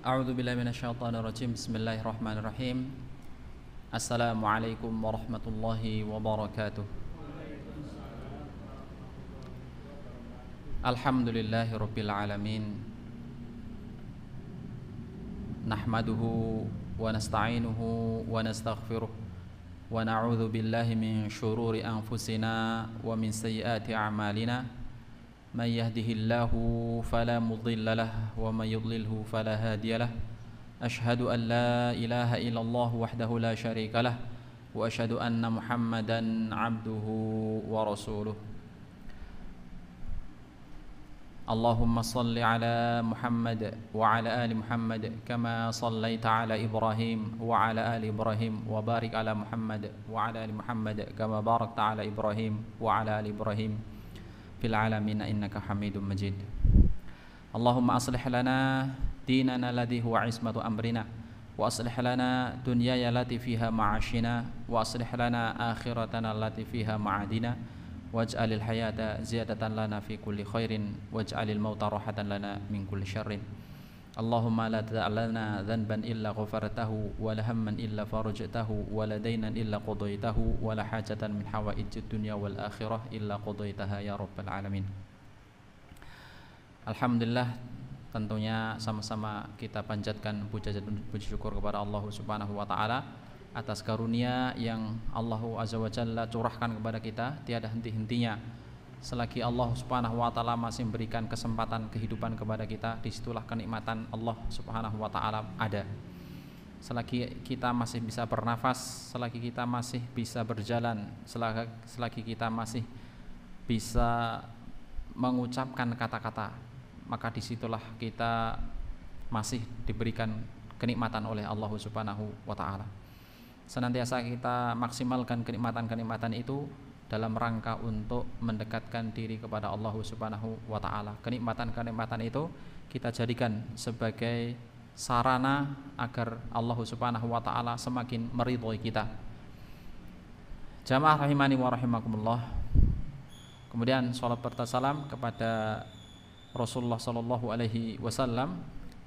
A'udzu billahi minasyaitonir rajim. Bismillahirrahmanirrahim. Assalamualaikum warahmatullahi wabarakatuh. Alhamdulillahirabbil alamin. Nahmaduhu wa nasta'inuhu wa nastaghfiruh wa na'udzu billahi min syururi anfusina wa min sayyiati a'malina. من يهده الله فلا مضل له ومن يضلله فلا هادي له أشهد أن لا إله إلا الله وحده لا شريك له وأشهد أن محمدا عبده ورسوله اللهم صل على محمد وعلى آل محمد كما صليت على إبراهيم وعلى آل إبراهيم وبارك على محمد وعلى آل محمد كما باركت على إبراهيم وعلى آل إبراهيم fil alamin innaka hamidum majid. Allahumma aslih lana dinana alladhi huwa ismatu amrina wa aslih lana dunyaya allati fiha ma'ashina wa aslih lana akhiratana allati fiha ma'adina waj'alil hayata ziyadatan lana fi kulli khairin waj'alil mauta rahatan lana min kulli syarrin. Allahumma la tad'alna dhanban illa ghafartahu wa la hamman illa farajtahu wa la daynan illa qadaytahu wa la hajatan min hawaijid dunya wal akhirah illa qadaytaha ya rabbal alamin. Alhamdulillah, tentunya sama-sama kita panjatkan puji syukur kepada Allah Subhanahu wa taala atas karunia yang Allah Azza wa Jalla curahkan kepada kita tiada henti-hentinya. Selagi Allah Subhanahu wa taala masih memberikan kesempatan kehidupan kepada kita, disitulah kenikmatan Allah Subhanahu wa taala ada. Selagi kita masih bisa bernafas, selagi kita masih bisa berjalan, selagi kita masih bisa mengucapkan kata-kata, maka disitulah kita masih diberikan kenikmatan oleh Allah Subhanahu wa taala. Senantiasa kita maksimalkan kenikmatan-kenikmatan itu dalam rangka untuk mendekatkan diri kepada Allah Subhanahu wa taala. Kenikmatan-kenikmatan itu kita jadikan sebagai sarana agar Allah Subhanahu wa taala semakin meridhoi kita. Jamaah rahimani wa rahimakumullah. Kemudian salat serta salam kepada Rasulullah sallallahu alaihi wasallam,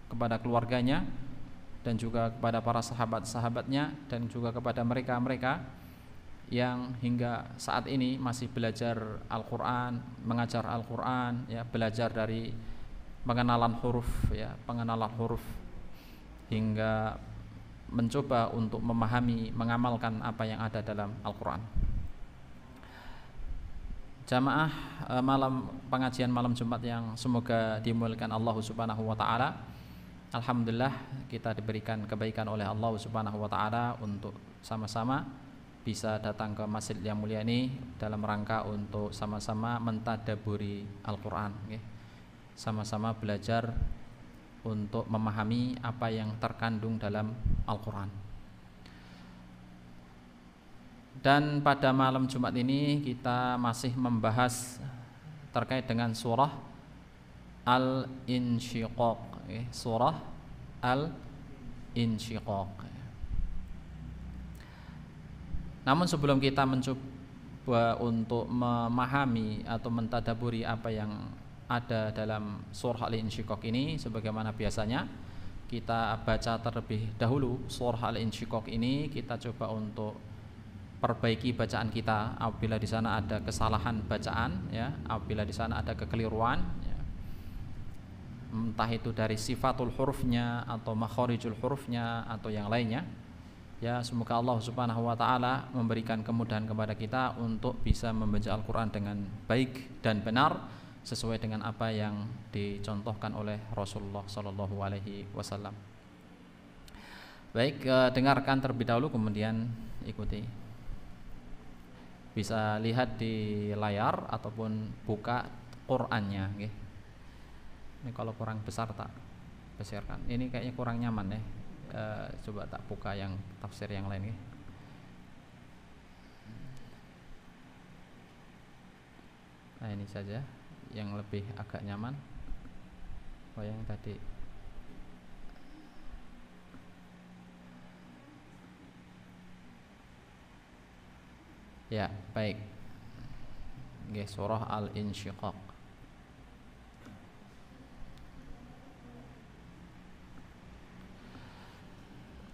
kepada keluarganya dan juga kepada para sahabat-sahabatnya dan juga kepada mereka-mereka yang hingga saat ini masih belajar Al-Quran, mengajar Al-Quran, ya, belajar dari pengenalan huruf, ya, pengenalan huruf hingga mencoba untuk memahami, mengamalkan apa yang ada dalam Al-Quran. Jamaah pengajian malam Jumat yang semoga dimuliakan Allah Subhanahu wa taala. Alhamdulillah kita diberikan kebaikan oleh Allah Subhanahu wa taala untuk sama-sama bisa datang ke masjid yang mulia ini dalam rangka untuk sama-sama mentadaburi Al-Quran, okay? Sama-sama belajar untuk memahami apa yang terkandung dalam Al-Quran. Dan pada malam Jumat ini kita masih membahas terkait dengan surah Al-Insyiqaq, okay? Surah Al-Insyiqaq. Namun sebelum kita mencoba untuk memahami atau mentadaburi apa yang ada dalam surah Al-Insyiqaq ini, sebagaimana biasanya kita baca terlebih dahulu surah Al-Insyiqaq ini. Kita coba untuk perbaiki bacaan kita apabila di sana ada kesalahan bacaan, ya, apabila di sana ada kekeliruan, ya, entah itu dari sifatul hurufnya atau makharijul hurufnya atau yang lainnya. Ya, semoga Allah Subhanahu wa taala memberikan kemudahan kepada kita untuk bisa membaca Al-Qur'an dengan baik dan benar sesuai dengan apa yang dicontohkan oleh Rasulullah sallallahu alaihi wasallam. Baik, dengarkan terlebih dahulu kemudian ikuti. Bisa lihat di layar ataupun buka Qur'annya, nggih. Ini kalau kurang besar tak besarkan. Ini kayaknya kurang nyaman ya. Coba tak buka yang tafsir yang lain, ya. Nah, ini saja yang lebih agak nyaman. Oh, yang tadi ya, baik. Nggih, surah Al-Insyiqaq.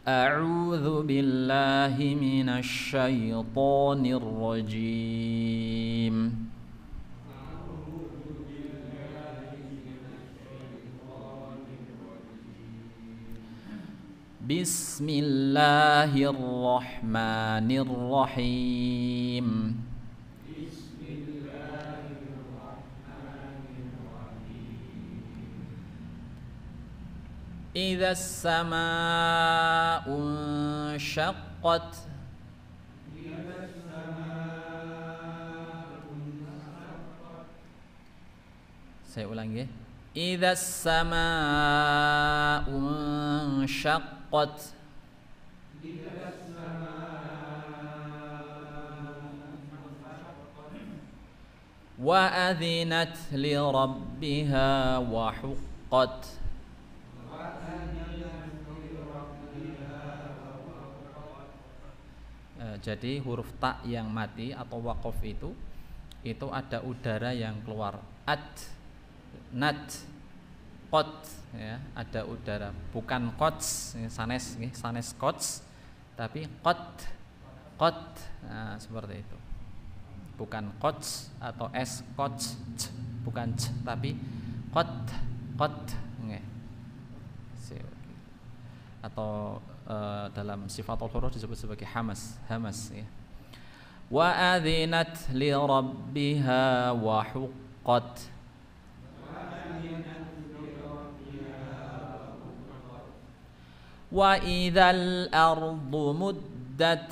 أعوذ بالله من الشيطان الرجيم بسم الله الرحمن الرحيم إذا السماء انشقت saya ulangi إذا السماء انشقت وأذنت لربها وحقت jadi huruf ta yang mati atau waqaf itu ada udara yang keluar nat qot ya, ada udara, bukan qots sanes qots tapi qot nah, seperti itu, bukan qots atau s qots bukan c tapi qot nggih, atau dalam sifatul huruf disebut sebagai hamas ya. Wa adzinat li rabbiha wa huqqat wa idzal ardu muddat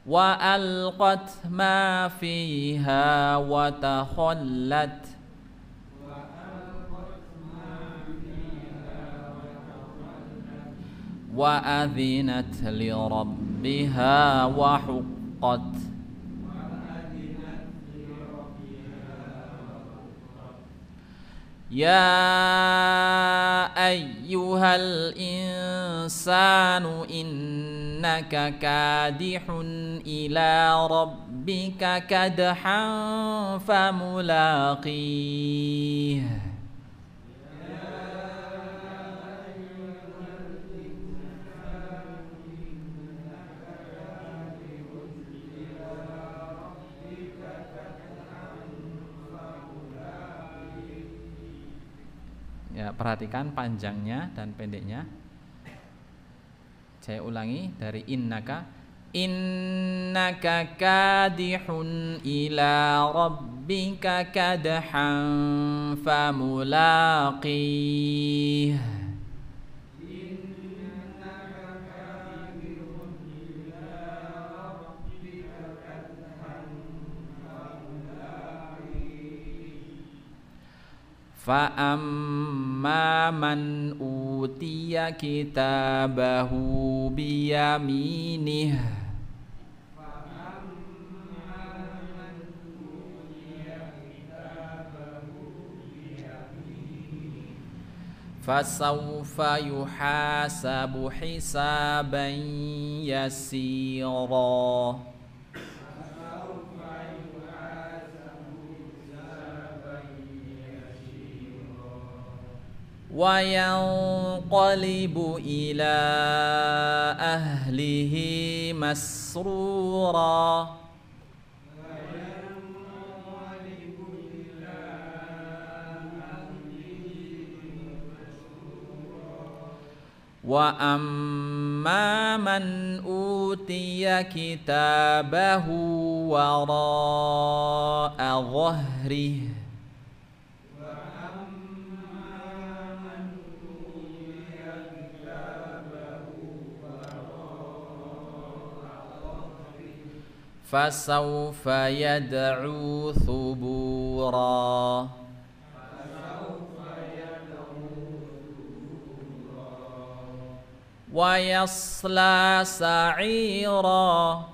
wa alqat ma fiha wa takhallat wa adzinat li rabbiha wa huqqat ya ayyuhal insanu innaka kadihun ila rabbika kadhan famulaqih ya, perhatikan panjangnya dan pendeknya. Saya ulangi dari innaka kadihun ila rabbika kadhan famulaqih fa amma man utiya kitabahu biyaminih fasawfa yuhasabu hisaban yasira wa yanqalibu ila ahlihi masrura wa amma man utiya kitabahu wara'a dhahrihi fasawfa yad'u thubura wa yasla sa'ira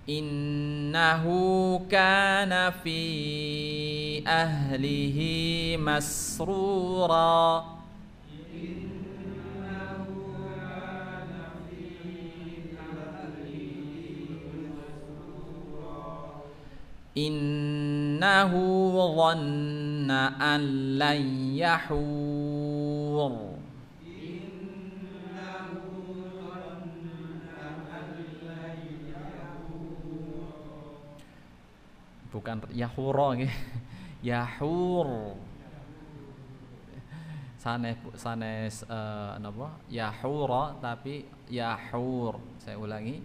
innahu kana fi ahlihi masrura innahu dhanna an lan yahur. Bukan yahura nggih. Yahur. Sanes napa? Yahura tapi yahur. Saya ulangi.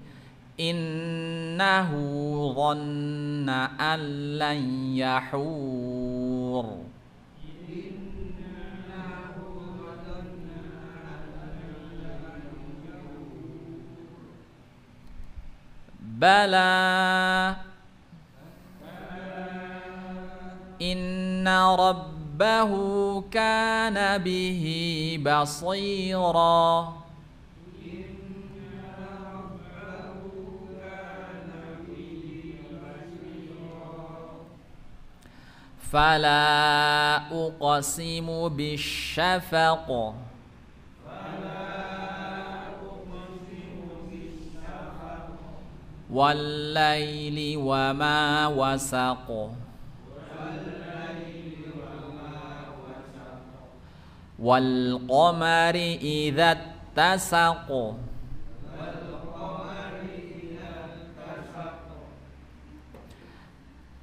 Innahu dhanna an lan yahur. Bala inna rabbahu kana bihi basira. Fala uqsimu bisyafaq. Wal laili wa ma wasaq. Wal qamari idza tasaq.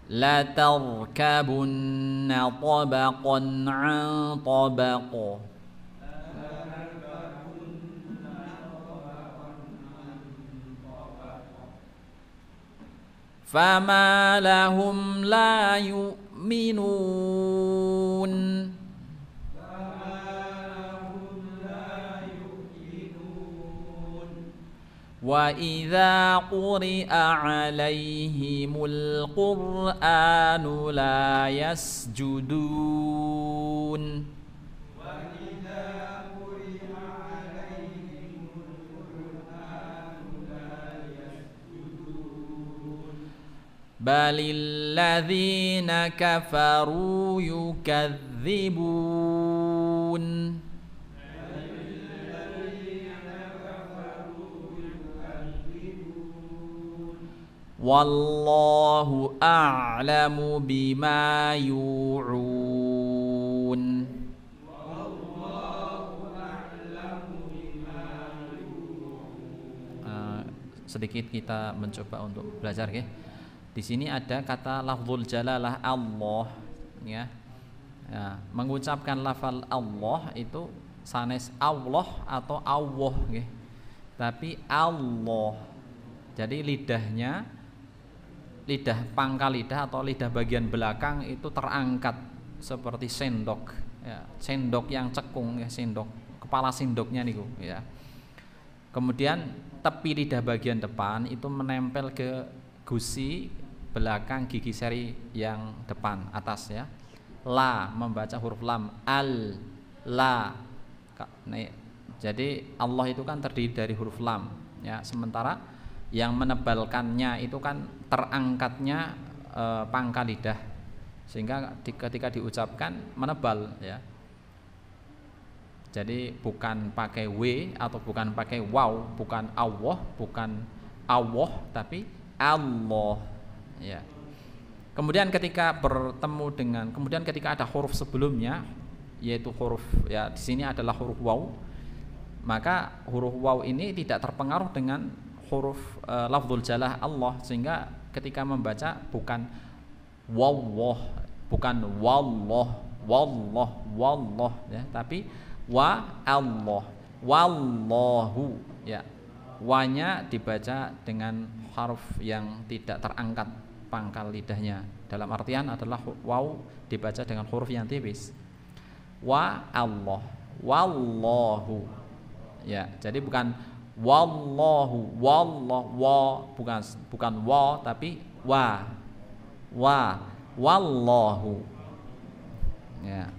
La tarkabunna tabaqan an tabaq. Fama lahum la yu'minun. Wa idza quri'a 'alaihimul qur'anu la yasjudun. Balil ladzina kafaru yukadzibun. Wallahu a'lamu bima yu'un. Sedikit kita mencoba untuk belajar ya. Di sini ada kata lafzul jalalah Allah ya. Ya, mengucapkan lafal Allah itu sanes Allah atau Allah ya. Tapi Allah. Jadi lidahnya, lidah pangkal lidah atau lidah bagian belakang itu terangkat seperti sendok ya, sendok yang cekung ya, sendok kepala sendoknya niku ya. Kemudian tepi lidah bagian depan itu menempel ke gusi belakang gigi seri yang depan atas ya. La membaca huruf lam, al la. Jadi Allah itu kan terdiri dari huruf lam ya, sementara yang menebalkannya itu kan terangkatnya pangkal lidah sehingga ketika diucapkan menebal ya. Jadi bukan pakai w atau bukan pakai waw, bukan Allah, bukan Allah tapi Allah ya. Kemudian ketika bertemu dengan ketika ada huruf sebelumnya yaitu huruf ya, di sini adalah huruf waw, maka huruf waw ini tidak terpengaruh dengan huruf lafzul jalah Allah, sehingga ketika membaca bukan wallah, bukan wallah ya, tapi wa Allah, wallahu ya. Wa-nya dibaca dengan huruf yang tidak terangkat pangkal lidahnya, dalam artian adalah waw dibaca dengan huruf yang tipis. Wa Allah, wallahu ya. Jadi bukan wallahu, bukan wa tapi wallahu ya.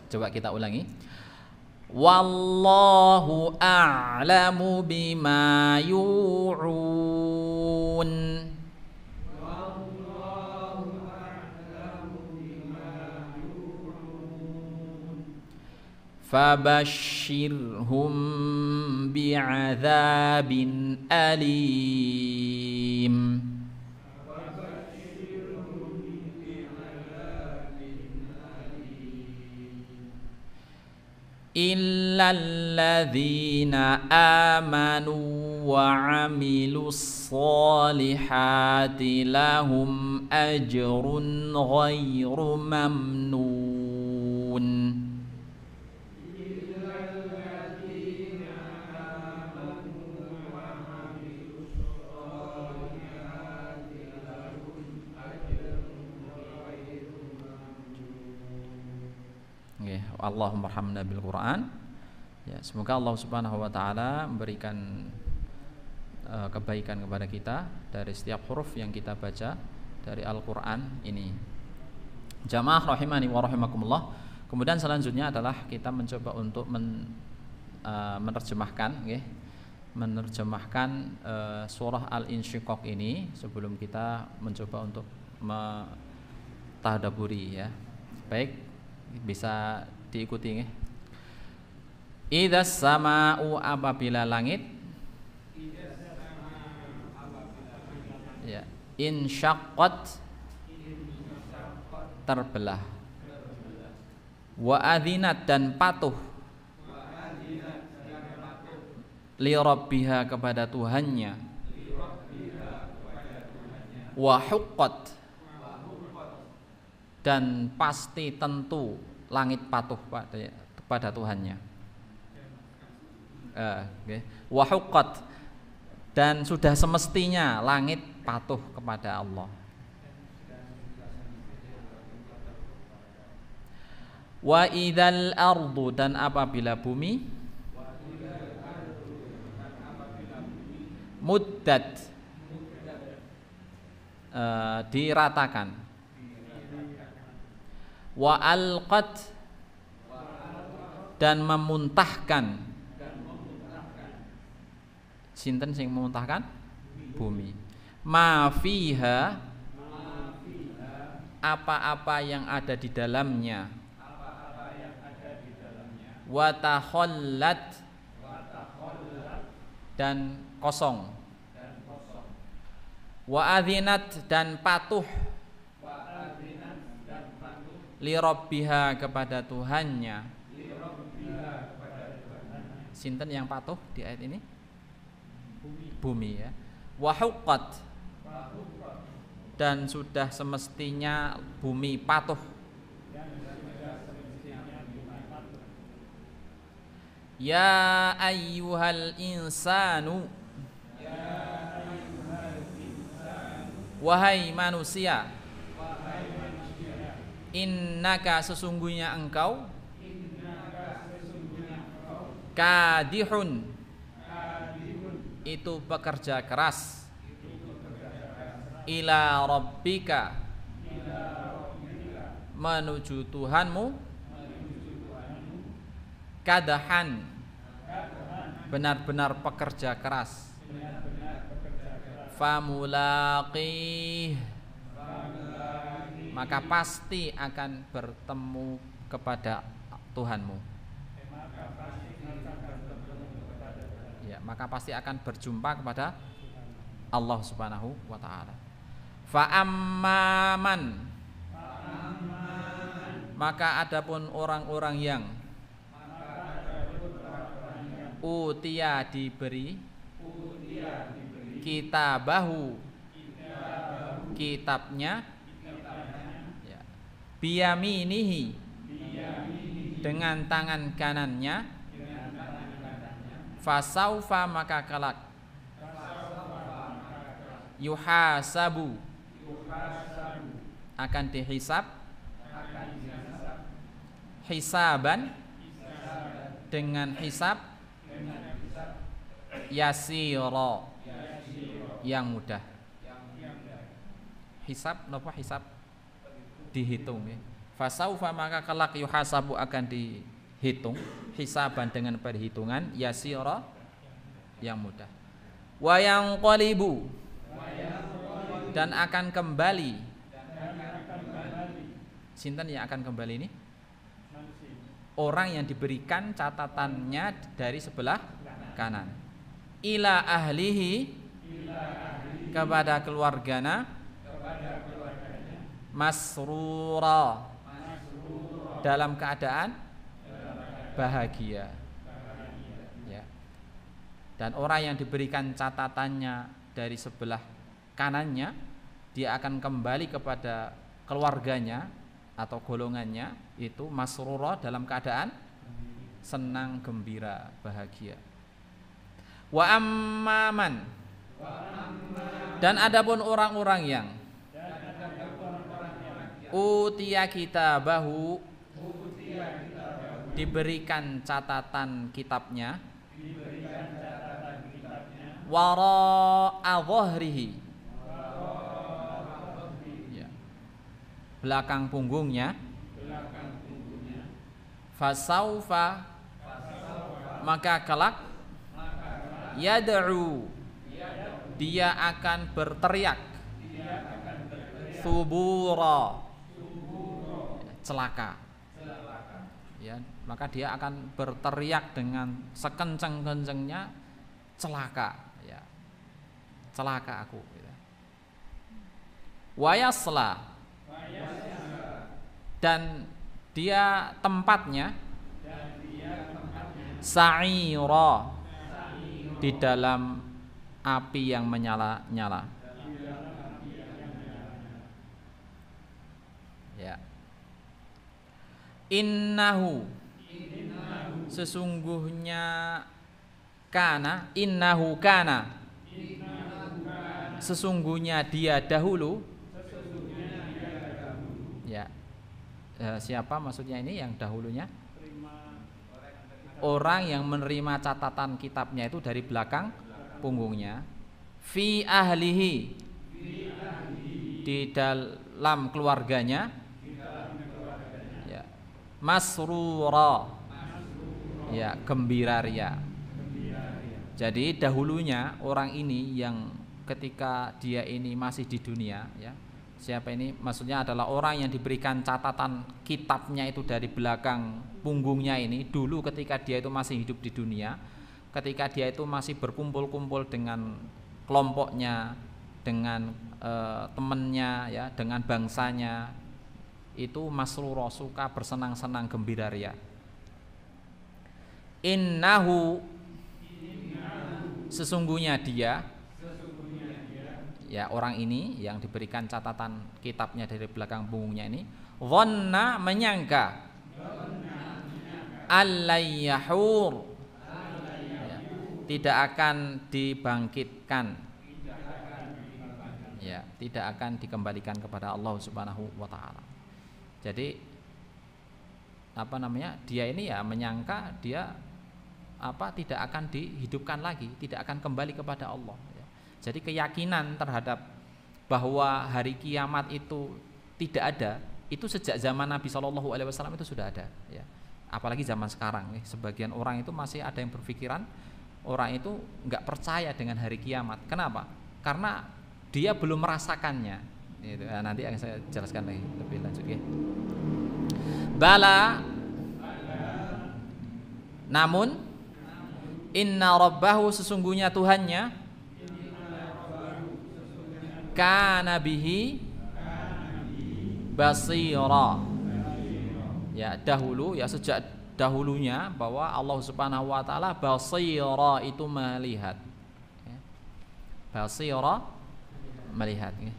Coba kita ulangi. Wallahu a'lamu bima yu'un. Fabashshirhum bi'adzabin alim. illalladzina amanu wa 'amilus solihati lahum ajrun ghairu mamnun. Allahumma arhamna bil Quran. Ya, semoga Allah Subhanahu wa taala memberikan kebaikan kepada kita dari setiap huruf yang kita baca dari Al-Qur'an ini. Jamaah rahimani wa rahimakumullah. Kemudian selanjutnya adalah kita mencoba untuk menerjemahkan surah Al-Insyiqaq ini sebelum kita mencoba untuk mentadaburi ya. Baik, bisa diikuti nggih. Idzas sama'u apabila langit ya, insyaqqat terbelah, wa adzinat dan patuh, li rabbiha kepada Tuhannya, wa huqqat dan pasti tentu langit patuh kepada Tuhannya. Wa huqqat dan sudah semestinya langit patuh kepada Allah. Wa idzal ardu dan apabila bumi muddat diratakan, wa alqat dan memuntahkan. Sinten sing memuntahkan? Bumi. Ma fiha apa-apa yang ada di dalamnya. Wa takhallat dan kosong. Wa adzinat dan patuh li rabbiha kepada Tuhannya. Sinten yang patuh di ayat ini? Bumi ya. Wa huqqat dan sudah semestinya bumi patuh. Ya ayyuhal insanu, wahai manusia, innaka sesungguhnya engkau, kadihun itu bekerja keras, ila rabbika menuju Tuhanmu, kadahan benar-benar pekerja keras, famulaqih maka pasti akan bertemu kepada Tuhanmu. Ya, maka pasti akan berjumpa kepada Allah Subhanahu wa taala. Fa amman maka adapun orang-orang yang utia diberi kitabahu kitabnya ya, biyaminihi dengan tangan kanannya, fasaufa maka kelak yuhasabu akan dihisab, hisaban dengan hisab, yasira yang mudah. Hisab napa hisab? Dihitung ya. Fasaufa maka kelak yuhasabu akan dihitung, hisaban dengan perhitungan, yasira yang mudah. Wa yanqalibu dan akan kembali. Sinten yang akan kembali ini? Orang yang diberikan catatannya dari sebelah kanan. Ila ahlihi kepada keluarganya, masrura dalam keadaan bahagia. Ya. Dan orang yang diberikan catatannya dari sebelah kanannya, dia akan kembali kepada keluarganya atau golongannya itu masrura, dalam keadaan senang, gembira, bahagia. Wa amman, dan adapun orang-orang yang utiya kitabahu, diberikan catatan kitabnya, wara'a dhahrihi, ya, belakang punggungnya, fasaufa, maka kelak, yad'u, dia akan berteriak, subura, celaka. Ya, maka dia akan berteriak dengan sekencang-kencangnya, celaka, ya, celaka aku. Ya. Wayasla, dan dia tempatnya, sa'ira, di dalam api yang menyala-nyala. Ya. Innahu, sesungguhnya, kana, innahu kana, sesungguhnya dia dahulu. Ya. Siapa maksudnya ini yang dahulunya? Orang yang menerima catatan kitabnya itu dari belakang punggungnya. Fi ahlihi, di dalam keluarganya. Ya. Masrura, ya, gembira ria. Jadi dahulunya orang ini yang ketika dia ini masih di dunia, ya, siapa ini? Maksudnya adalah orang yang diberikan catatan kitabnya itu dari belakang punggungnya ini. Dulu ketika dia itu masih hidup di dunia, ketika dia itu masih berkumpul-kumpul dengan kelompoknya, dengan temannya, ya, dengan bangsanya, itu masrura, suka bersenang-senang, gembira ria. Innahu, sesungguhnya dia, ya, orang ini yang diberikan catatan kitabnya dari belakang punggungnya ini, dhanna, menyangka, allayyahur, ya, tidak akan dibangkitkan, ya, tidak akan dikembalikan kepada Allah Subhanahu wa taala. Jadi apa namanya? Dia ini ya menyangka dia tidak akan dihidupkan lagi, tidak akan kembali kepada Allah. Jadi keyakinan terhadap bahwa hari kiamat itu tidak ada, itu sejak zaman Nabi SAW itu sudah ada. Ya. Apalagi zaman sekarang, sebagian orang itu masih ada yang berpikiran orang itu nggak percaya dengan hari kiamat. Kenapa? Karena dia belum merasakannya. Itu, nanti akan saya jelaskan lagi lebih lanjut. Ya. Bala, namun inna rabbahu, sesungguhnya Tuhannya, kana bihi basira, ya, dahulu, ya, sejak dahulunya bahwa Allah Subhanahu wa taala basira, itu melihat, ya. Basira, melihat, ya.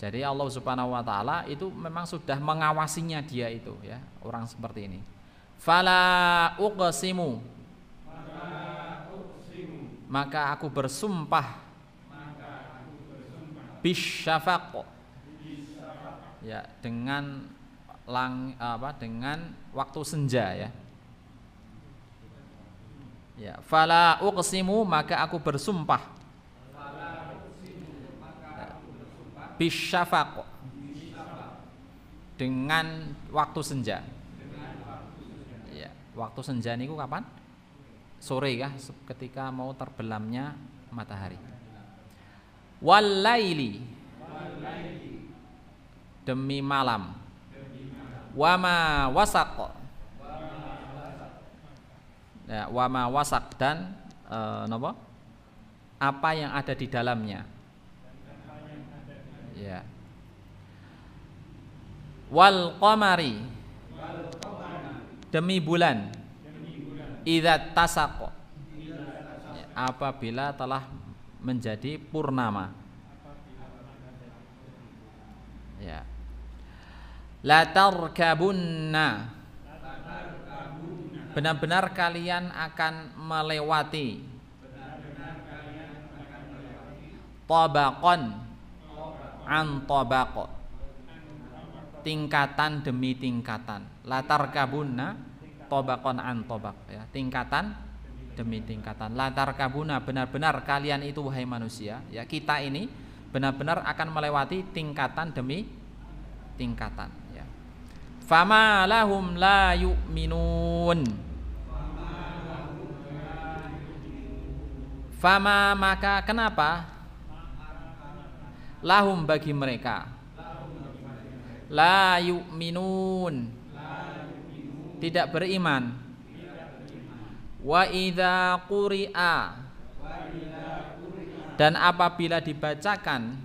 Jadi Allah Subhanahu wa taala itu memang sudah mengawasinya dia itu, ya, orang seperti ini. Fala uqsimu, maka aku bersumpah, bisyafaq, ya, dengan dengan waktu senja, ya. Ya, fala uqsimu, maka aku bersumpah, bisyafaq, dengan waktu senja. Ya, waktu senja niku kapan? Sore, ya, ketika mau terbelamnya matahari. Walaili, demi malam. Wama wasaq, ya, wama wasaq, dan apa yang ada di dalamnya. Ya. Wal qamari, demi bulan. Idza tasaq, apabila telah menjadi purnama. Ya. La tarkabunna, benar-benar kalian akan melewati. Tabaqan an tabaq, tingkatan demi tingkatan. La tarkabunna tabaqan an tabaq, ya, tingkatan demi tingkatan. La tarkabunna, benar-benar kalian itu wahai manusia, ya, kita ini benar-benar akan melewati tingkatan demi tingkatan, ya. Fama lahum la yu'minun, fama maka kenapa, lahum bagi mereka, la yu'minun tidak beriman, wa idza quri'a dan apabila dibacakan,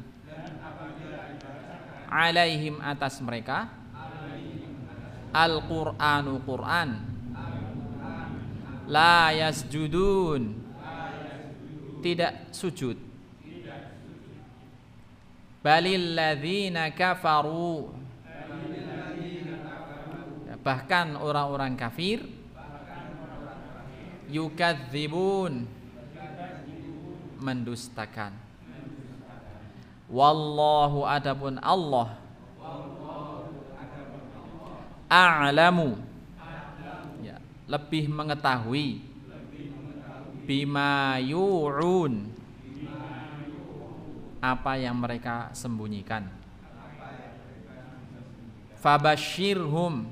alaihim atas mereka, al-Qur'anu Qur'an, la yasjudun tidak sujud, balil ladzina kafaru, bahkan orang-orang kafir, yukadzibun mendustakan. Wallahu adapun Allah, a'lamu, ya, lebih mengetahui, bima yu'un, apa yang mereka sembunyikan. Fabashirhum,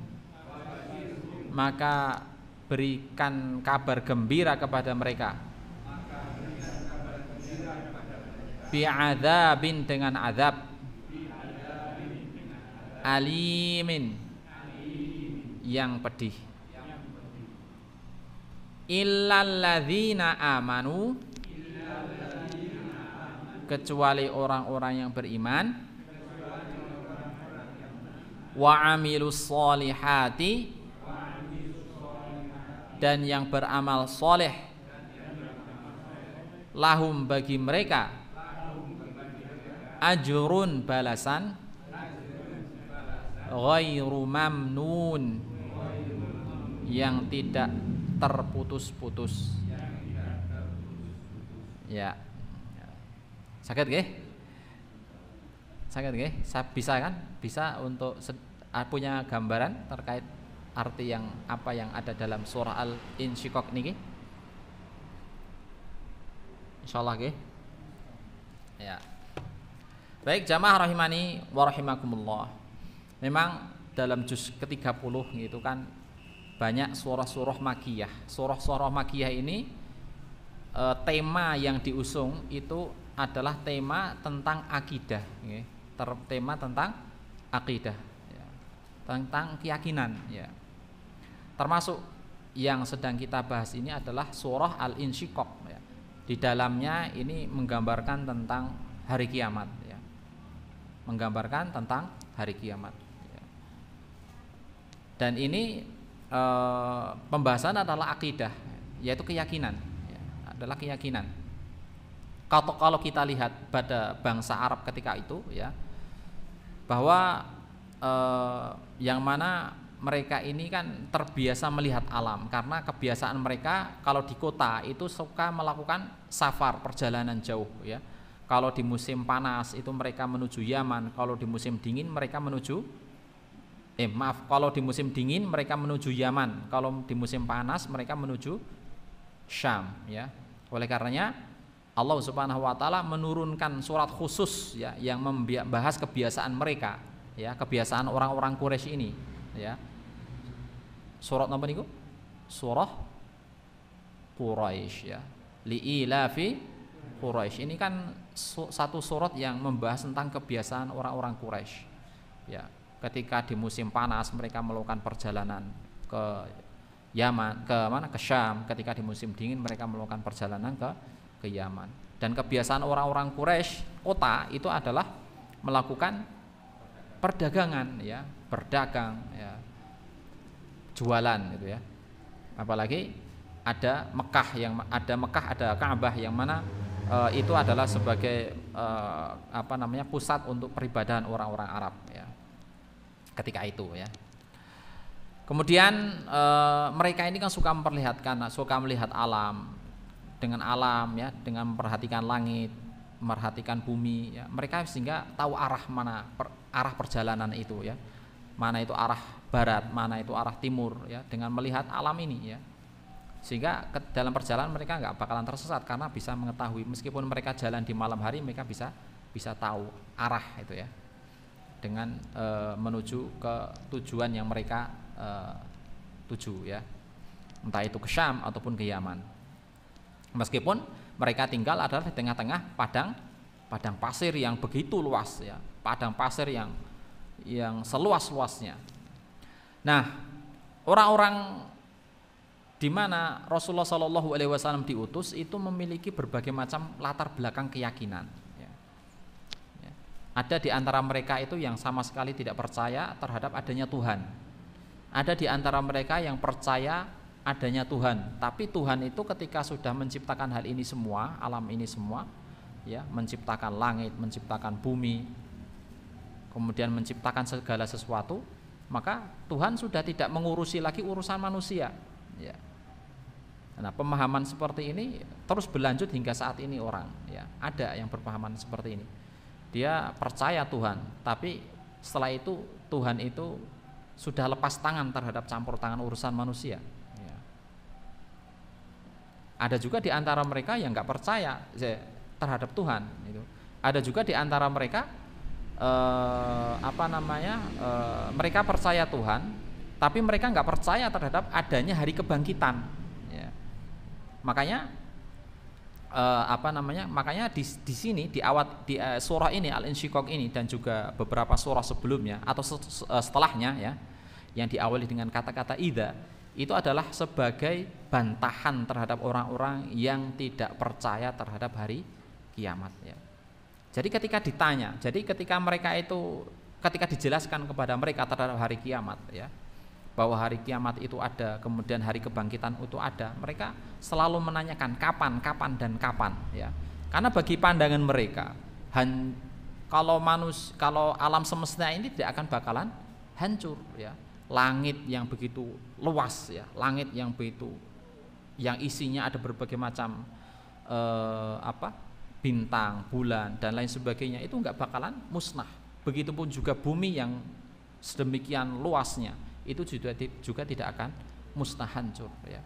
maka berikan kabar gembira kepada mereka, bi'adzabin dengan azab, alimin yang pedih. Illal ladzina amanu, kecuali orang-orang yang beriman, wa amilus solihati, dan yang beramal soleh, lahum bagi mereka, ajrun balasan, ghairu mamnun yang tidak terputus-putus. Ya. Sakit nggih? Sakit nggih? Bisa kan? Bisa untuk punya gambaran terkait arti yang apa yang ada dalam surah Al-Insyiqaq niki? Insyaallah nggih. Ya. Baik jamaah rahimani wa rahimakumullah. Memang dalam juz ke-30 gitu kan banyak surah-surah makiyah. Surah-surah makiyah ini tema yang diusung itu adalah tema tentang akidah, okay. Tema tentang akidah, ya. Tentang keyakinan, ya. Termasuk yang sedang kita bahas ini adalah surah Al-Insyiqaq, ya. Di dalamnya ini menggambarkan tentang hari kiamat, ya. Menggambarkan tentang hari kiamat, ya. Dan ini pembahasan adalah akidah, yaitu keyakinan, ya. Adalah keyakinan. Kalau kita lihat pada bangsa Arab ketika itu, ya, bahwa yang mana mereka ini kan terbiasa melihat alam, karena kebiasaan mereka kalau di kota itu suka melakukan safar, perjalanan jauh, ya. Kalau di musim panas itu mereka menuju Yaman, kalau di musim dingin mereka menuju kalau di musim dingin mereka menuju Yaman, kalau di musim panas mereka menuju Syam, ya. Oleh karenanya Allah Subhanahu wa taala menurunkan surat khusus, ya, yang membahas kebiasaan mereka, ya, kebiasaan orang-orang Quraisy ini, ya. Surat apa niku? Surah Quraisy, ya. Li'ilafi Quraisy. Ini kan satu surat yang membahas tentang kebiasaan orang-orang Quraisy, ya. Ketika di musim panas mereka melakukan perjalanan ke Yaman, ke Syam. Ketika di musim dingin mereka melakukan perjalanan ke Yaman. Dan kebiasaan orang-orang Quraisy kota itu adalah melakukan perdagangan, ya, berdagang, ya. jualan gitu ya. Apalagi ada Mekah, ada Ka'bah yang mana itu adalah sebagai pusat untuk peribadahan orang-orang Arab ya. Ketika itu ya. Kemudian mereka ini kan suka melihat alam, dengan alam ya, dengan memperhatikan langit, memperhatikan bumi ya. Mereka sehingga tahu arah perjalanan itu ya. Mana itu arah barat, mana itu arah timur ya, dengan melihat alam ini ya. Sehingga dalam perjalanan mereka nggak bakalan tersesat karena bisa mengetahui, meskipun mereka jalan di malam hari mereka bisa tahu arah itu ya, dengan menuju ke tujuan yang mereka tuju ya, entah itu ke Syam ataupun ke Yaman. Meskipun mereka tinggal adalah di tengah-tengah padang pasir yang begitu luas ya, padang pasir yang seluas-luasnya. Nah, orang-orang di mana Rasulullah SAW diutus itu memiliki berbagai macam latar belakang keyakinan. Ya. Ada di antara mereka itu yang sama sekali tidak percaya terhadap adanya Tuhan. Ada di antara mereka yang percaya adanya Tuhan, tapi Tuhan itu ketika sudah menciptakan hal ini semua, alam ini semua, ya, menciptakan langit, menciptakan bumi, kemudian menciptakan segala sesuatu, maka Tuhan sudah tidak mengurusi lagi urusan manusia ya. Nah, pemahaman seperti ini terus berlanjut hingga saat ini orang ya, ada yang berpahaman seperti ini. Dia percaya Tuhan, tapi setelah itu Tuhan itu sudah lepas tangan terhadap campur tangan urusan manusia ya. Ada juga di antara mereka yang nggak percaya terhadap Tuhan itu. Ada juga di antara mereka mereka percaya Tuhan, tapi mereka nggak percaya terhadap adanya hari kebangkitan ya. Makanya di sini di surah ini Al-Insyiqaq ini dan juga beberapa surah sebelumnya atau setelahnya ya, yang diawali dengan kata-kata idza, itu adalah sebagai bantahan terhadap orang-orang yang tidak percaya terhadap hari kiamat ya. Jadi ketika dijelaskan kepada mereka terhadap hari kiamat ya, bahwa hari kiamat itu ada, kemudian hari kebangkitan itu ada, mereka selalu menanyakan kapan ya. Karena bagi pandangan mereka kalau alam semesta ini tidak akan bakalan hancur ya. Langit yang begitu luas ya, langit yang isinya ada berbagai macam bintang, bulan dan lain sebagainya, itu nggak bakalan musnah. Begitupun juga bumi yang sedemikian luasnya, itu juga tidak akan musnah, hancur ya.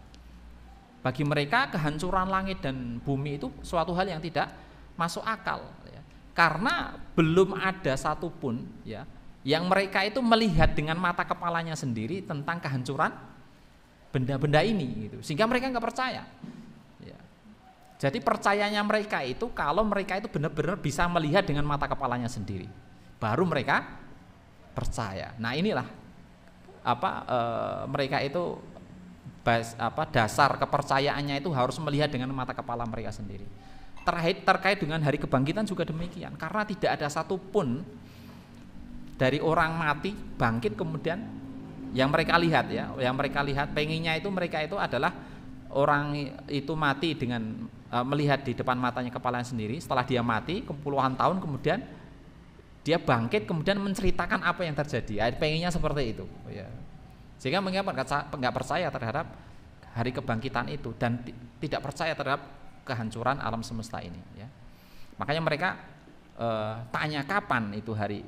Bagi mereka kehancuran langit dan bumi itu suatu hal yang tidak masuk akal ya. Karena belum ada satupun ya yang mereka itu melihat dengan mata kepalanya sendiri tentang kehancuran benda-benda ini gitu. Sehingga mereka nggak percaya. Jadi percayanya mereka itu kalau mereka itu benar-benar bisa melihat dengan mata kepalanya sendiri, baru mereka percaya. Nah inilah mereka itu dasar kepercayaannya itu harus melihat dengan mata kepala mereka sendiri. Terkait dengan hari kebangkitan juga demikian, karena tidak ada satupun dari orang mati bangkit kemudian yang mereka lihat ya, pengennya itu mereka itu adalah orang itu mati dengan melihat di depan matanya kepalanya sendiri. Setelah dia mati puluhan tahun kemudian dia bangkit kemudian menceritakan apa yang terjadi. Pengennya seperti itu ya. Sehingga mereka nggak percaya terhadap hari kebangkitan itu dan tidak percaya terhadap kehancuran alam semesta ini ya. Makanya mereka tanya kapan itu hari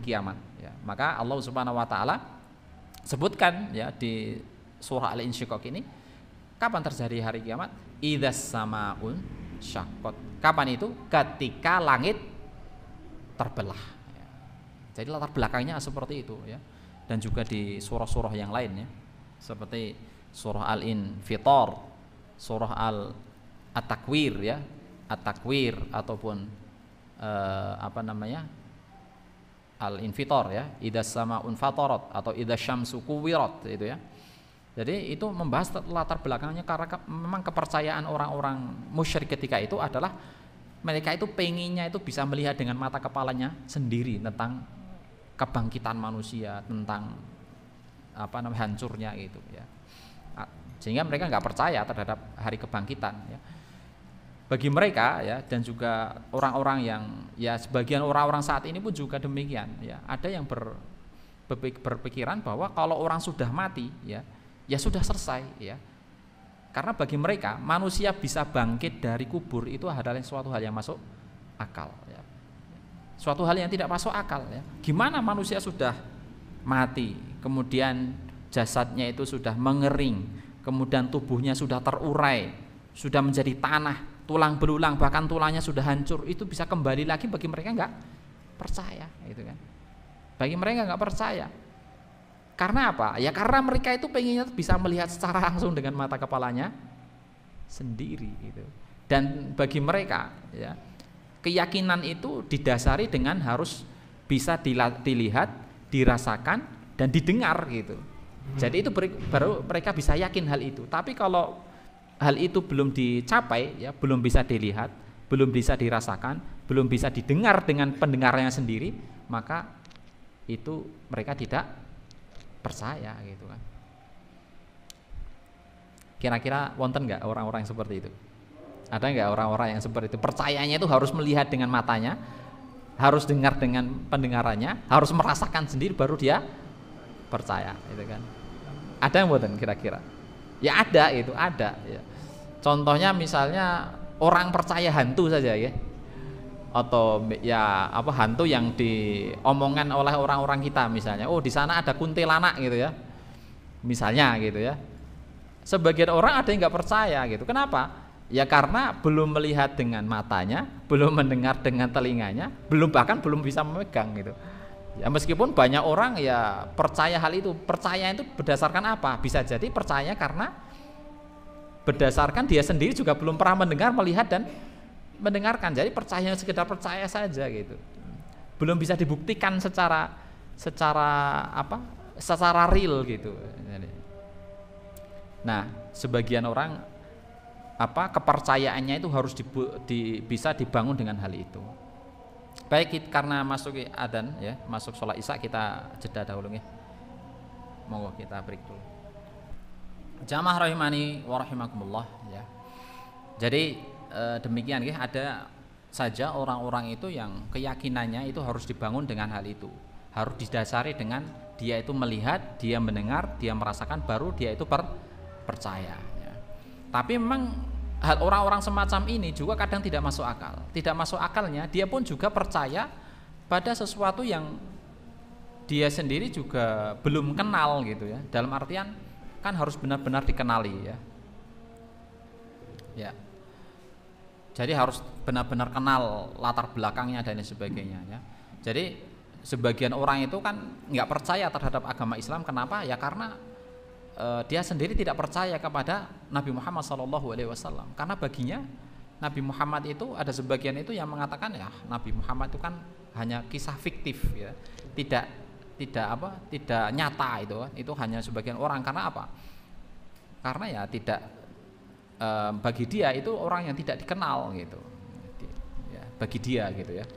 kiamat ya. Maka Allah Subhanahu wa taala sebutkan ya di surah Al-Insyiqaq ini, kapan terjadi hari kiamat? Idzas samaun syaqqat. Kapan itu? Ketika langit terbelah ya. Jadi latar belakangnya seperti itu ya. Dan juga di surah-surah yang lain ya, seperti surah Al-Infitar, surah At-Takwir ya, At-Takwir ataupun Al-Infitar ya, idzas samaun fatarat atau idzas syamsu kuwirat itu ya. Jadi itu membahas latar belakangnya, karena memang kepercayaan orang-orang musyrik ketika itu adalah mereka itu pengennya itu bisa melihat dengan mata kepalanya sendiri tentang kebangkitan manusia, tentang hancurnya gitu ya. Sehingga mereka nggak percaya terhadap hari kebangkitan ya. Bagi mereka ya, dan juga orang-orang yang ya, sebagian orang-orang saat ini pun juga demikian ya. Ada yang berpikiran bahwa kalau orang sudah mati ya sudah selesai ya. Karena bagi mereka manusia bisa bangkit dari kubur itu adalah suatu hal yang masuk akal ya. Suatu hal yang tidak masuk akal ya. Gimana manusia sudah mati, kemudian jasadnya itu sudah mengering, kemudian tubuhnya sudah terurai, sudah menjadi tanah, tulang belulang, bahkan tulangnya sudah hancur, itu bisa kembali lagi? Bagi mereka nggak percaya, gitu kan? Bagi mereka nggak percaya. Karena apa? Ya karena mereka itu pengennya bisa melihat secara langsung dengan mata kepalanya sendiri, gitu. Dan bagi mereka, ya, keyakinan itu didasari dengan harus bisa dilihat, dirasakan, dan didengar, gitu. Jadi itu baru mereka bisa yakin hal itu. Tapi kalau hal itu belum dicapai, ya, belum bisa dilihat, belum bisa dirasakan, belum bisa didengar dengan pendengarnya sendiri, maka itu mereka tidak percaya, gitu kan. Kira-kira wonten nggak orang-orang yang seperti itu? Ada nggak orang-orang yang seperti itu? Percayanya itu harus melihat dengan matanya, harus dengar dengan pendengarannya, harus merasakan sendiri baru dia percaya, gitu kan. Ada yang wonten kira-kira? Ya ada, itu ada ya. Contohnya misalnya orang percaya hantu saja ya, atau ya hantu yang diomongkan oleh orang-orang kita, misalnya di sana ada kuntilanak gitu ya, misalnya gitu ya. Sebagian orang ada yang nggak percaya gitu. Kenapa? Ya karena belum melihat dengan matanya, belum mendengar dengan telinganya, bahkan belum bisa memegang gitu. Ya meskipun banyak orang ya percaya hal itu. Percaya itu berdasarkan apa? Bisa jadi percaya karena berdasarkan dia sendiri juga belum pernah mendengar, melihat, dan mendengarkan. Jadi percaya sekedar percaya saja gitu. Belum bisa dibuktikan secara real gitu. Nah, sebagian orang kepercayaannya itu harus bisa dibangun dengan hal itu. Baik, karena masuk adzan ya, masuk sholat isya, kita jeda dahulu ya. Monggo kita break dulu. Jamaah rahimani wa rahimakumullah ya. Jadi demikian ya, ada saja orang-orang itu yang keyakinannya itu harus dibangun dengan hal itu. Harus didasari dengan dia itu melihat, dia mendengar, dia merasakan, baru dia itu percaya ya. Tapi memang hal orang-orang semacam ini juga kadang tidak masuk akal. Tidak masuk akalnya, dia pun juga percaya pada sesuatu yang dia sendiri juga belum kenal gitu ya. Dalam artian kan harus benar-benar dikenali ya. Ya. Jadi harus benar-benar kenal latar belakangnya dan sebagainya ya. Jadi sebagian orang itu kan nggak percaya terhadap agama Islam. Kenapa? Ya karena dia sendiri tidak percaya kepada Nabi Muhammad SAW. Karena baginya Nabi Muhammad itu ada sebagian itu yang mengatakan ya Nabi Muhammad itu kan hanya kisah fiktif ya, tidak nyata itu hanya sebagian orang. Karena apa? Karena ya tidak bagi dia itu orang yang tidak dikenal gitu ya, bagi dia gitu ya,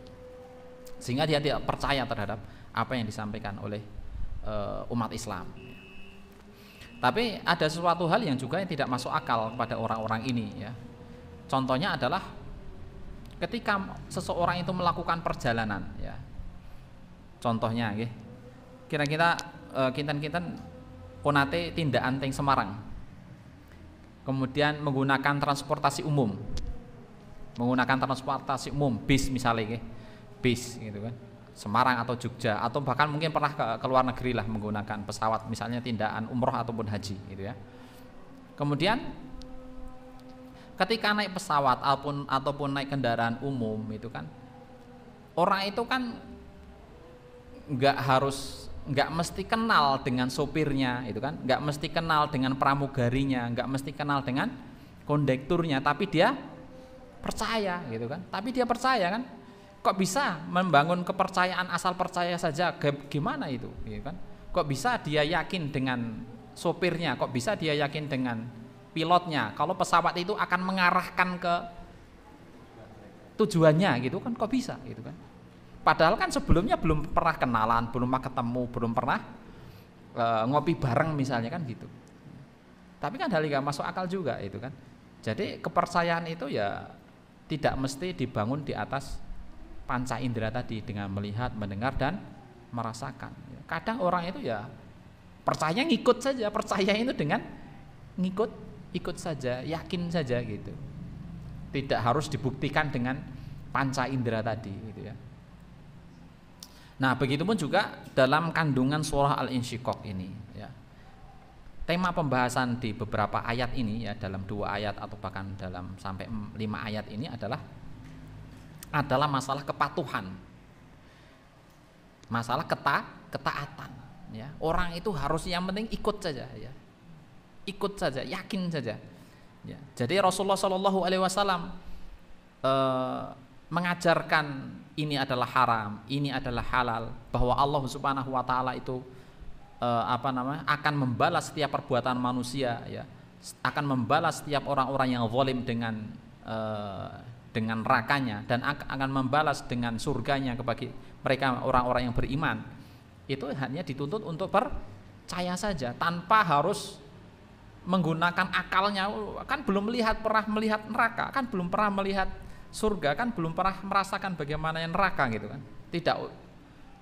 sehingga dia tidak percaya terhadap apa yang disampaikan oleh umat Islam. Tapi ada sesuatu hal yang juga yang tidak masuk akal kepada orang-orang ini ya. Contohnya adalah ketika seseorang itu melakukan perjalanan ya. Contohnya nggih. Kira-kira kinten-kinten ponate tindakan teng Semarang. Kemudian menggunakan transportasi umum. Bis misalnya nggih. Bis gitu kan. Semarang atau Jogja, atau bahkan mungkin pernah ke luar negeri lah menggunakan pesawat, misalnya tindakan umroh ataupun haji gitu ya. Kemudian ketika naik pesawat ataupun naik kendaraan umum itu kan, orang itu kan nggak mesti kenal dengan sopirnya itu kan, nggak mesti kenal dengan pramugarinya, nggak mesti kenal dengan kondekturnya, tapi dia percaya gitu kan. Tapi dia percaya kan. Kok bisa membangun kepercayaan asal percaya saja? Gimana itu? Gitu kan? Kok bisa dia yakin dengan sopirnya? Kok bisa dia yakin dengan pilotnya? Kalau pesawat itu akan mengarahkan ke tujuannya, gitu kan? Kok bisa? Gitu kan? Padahal kan sebelumnya belum pernah kenalan, belum pernah ketemu, belum pernah ngopi bareng misalnya kan gitu. Tapi kan hal yang masuk akal juga itu kan. Jadi kepercayaan itu ya tidak mesti dibangun di atas panca indera tadi dengan melihat, mendengar dan merasakan. Kadang orang itu ya percaya ngikut saja, percaya itu dengan ikut saja, yakin saja gitu. Tidak harus dibuktikan dengan panca indera tadi gitu ya. Nah, begitupun juga dalam kandungan surah Al-Insyiqaq ini ya. Tema pembahasan di beberapa ayat ini ya, dalam 2 ayat atau bahkan dalam sampai 5 ayat ini adalah masalah kepatuhan. Masalah ketaatan ya. Orang itu harus yang penting ikut saja ya. Ikut saja, yakin saja. Ya. Jadi Rasulullah Shallallahu alaihi wasallam mengajarkan ini adalah haram, ini adalah halal, bahwa Allah Subhanahu wa taala itu akan membalas setiap perbuatan manusia ya, akan membalas setiap orang-orang yang zalim dengan nerakanya, dan akan membalas dengan surganya bagi mereka orang-orang yang beriman. Itu hanya dituntut untuk percaya saja tanpa harus menggunakan akalnya. Kan belum pernah melihat neraka, kan belum pernah melihat surga, kan belum pernah merasakan bagaimana yang neraka gitu kan.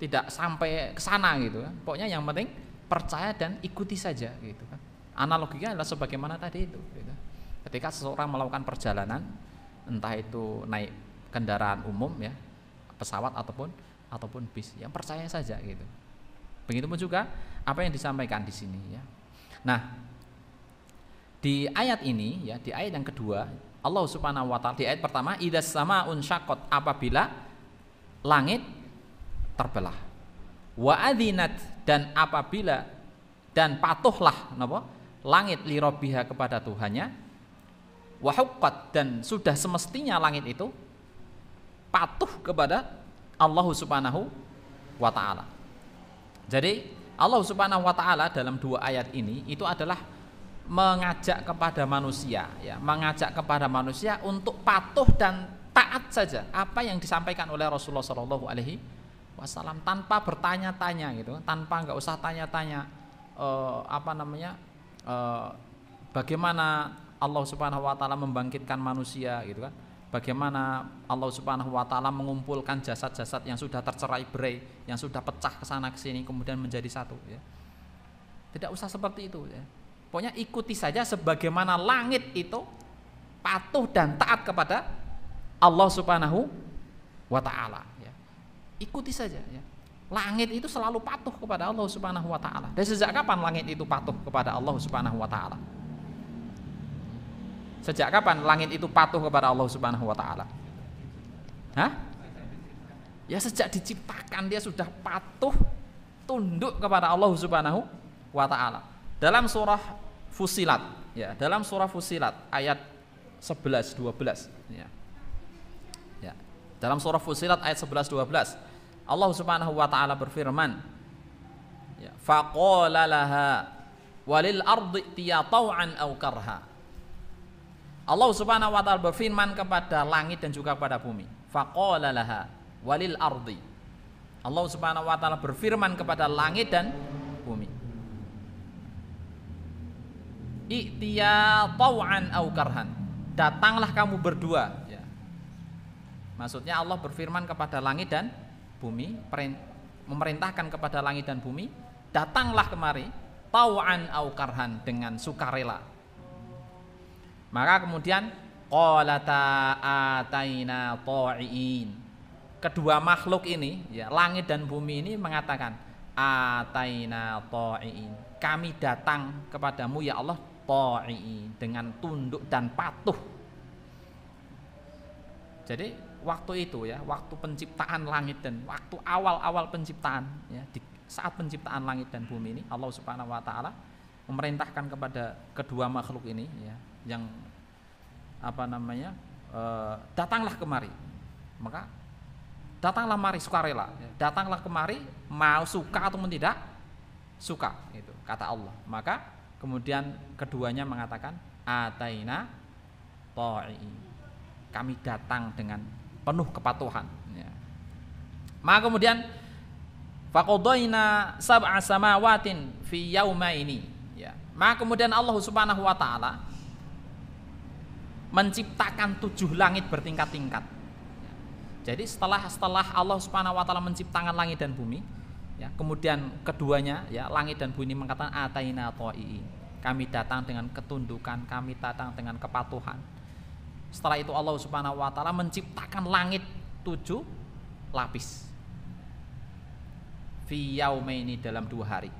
Tidak sampai ke sana gitu kan. Pokoknya yang penting percaya dan ikuti saja gitu kan. Analoginya adalah sebagaimana tadi itu gitu. Ketika seseorang melakukan perjalanan, entah itu naik kendaraan umum ya, pesawat ataupun bis, yang percaya saja gitu. Begitupun juga apa yang disampaikan di sini ya. Nah, di ayat ini ya, di ayat yang kedua, Allah Subhanahu wa taala di ayat pertama, idzas samaa'un syaqqat, apabila langit terbelah. Wa adzinat, dan apabila dan patuhlah napa? Langit li rabbiha, kepada Tuhannya. Wa huqqat, dan sudah semestinya langit itu patuh kepada Allah Subhanahu wa taala. Jadi Allah Subhanahu wa taala dalam 2 ayat ini itu adalah mengajak kepada manusia ya, mengajak kepada manusia untuk patuh dan taat saja apa yang disampaikan oleh Rasulullah Shallallahu alaihi wasallam, tanpa bertanya-tanya gitu, tanpa nggak usah tanya-tanya bagaimana Allah Subhanahu wa taala membangkitkan manusia gitu kan. Bagaimana Allah Subhanahu wa taala mengumpulkan jasad-jasad yang sudah tercerai-berai, yang sudah pecah ke sana ke sini kemudian menjadi satu ya. Tidak usah seperti itu ya. Pokoknya ikuti saja sebagaimana langit itu patuh dan taat kepada Allah Subhanahu wa taala ya. Ikuti saja ya. Langit itu selalu patuh kepada Allah Subhanahu wa taala. Dan sejak kapan langit itu patuh kepada Allah Subhanahu wa taala? Sejak kapan langit itu patuh kepada Allah Subhanahu wa taala? Hah? Ya sejak diciptakan dia sudah patuh, tunduk kepada Allah Subhanahu wa taala. Dalam surah Fussilat ya, dalam surah Fussilat ayat 11 12 ya. Ya. Dalam surah Fussilat ayat 11 12 Allah Subhanahu wa taala berfirman ya, faqala laha walil ardi tiya tau'an aw karha. Allah Subhanahu wa taala berfirman kepada langit dan juga kepada bumi. Faqala laha walil ardi. Allah Subhanahu wa taala berfirman kepada langit dan bumi. I'tiya tau'an aw karhan. Datanglah kamu berdua ya. Maksudnya Allah berfirman kepada langit dan bumi, memerintahkan kepada langit dan bumi, datanglah kemari tau'an aw karhan, dengan sukarela. Maka kemudian qalata ataina ta'iin. Kedua makhluk ini ya, langit dan bumi ini mengatakan ataina ta'iin. Kami datang kepadamu ya Allah ta'iin, dengan tunduk dan patuh. Jadi waktu itu ya, waktu penciptaan langit dan waktu awal-awal penciptaan ya, di saat penciptaan langit dan bumi ini Allah Subhanahu wa taala memerintahkan kepada kedua makhluk ini ya, yang datanglah kemari. Maka datanglah mari sukarela ya. Datanglah kemari mau suka ataupun tidak suka, itu kata Allah. Maka kemudian keduanya mengatakan ataina ta'i, kami datang dengan penuh kepatuhan ya. Maka kemudian Faqadaina sab'a samawatin fi yaumaini, ya. Maka kemudian Allah Subhanahu wa taala menciptakan 7 langit bertingkat-tingkat. Jadi setelah Allah Subhanahu wa taala menciptakan langit dan bumi, ya, kemudian keduanya, ya, langit dan bumi mengatakan ataina ta'iin. Kami datang dengan ketundukan, kami datang dengan kepatuhan. Setelah itu Allah Subhanahu wa taala menciptakan langit 7 lapis. Fi yaumaini, dalam 2 hari.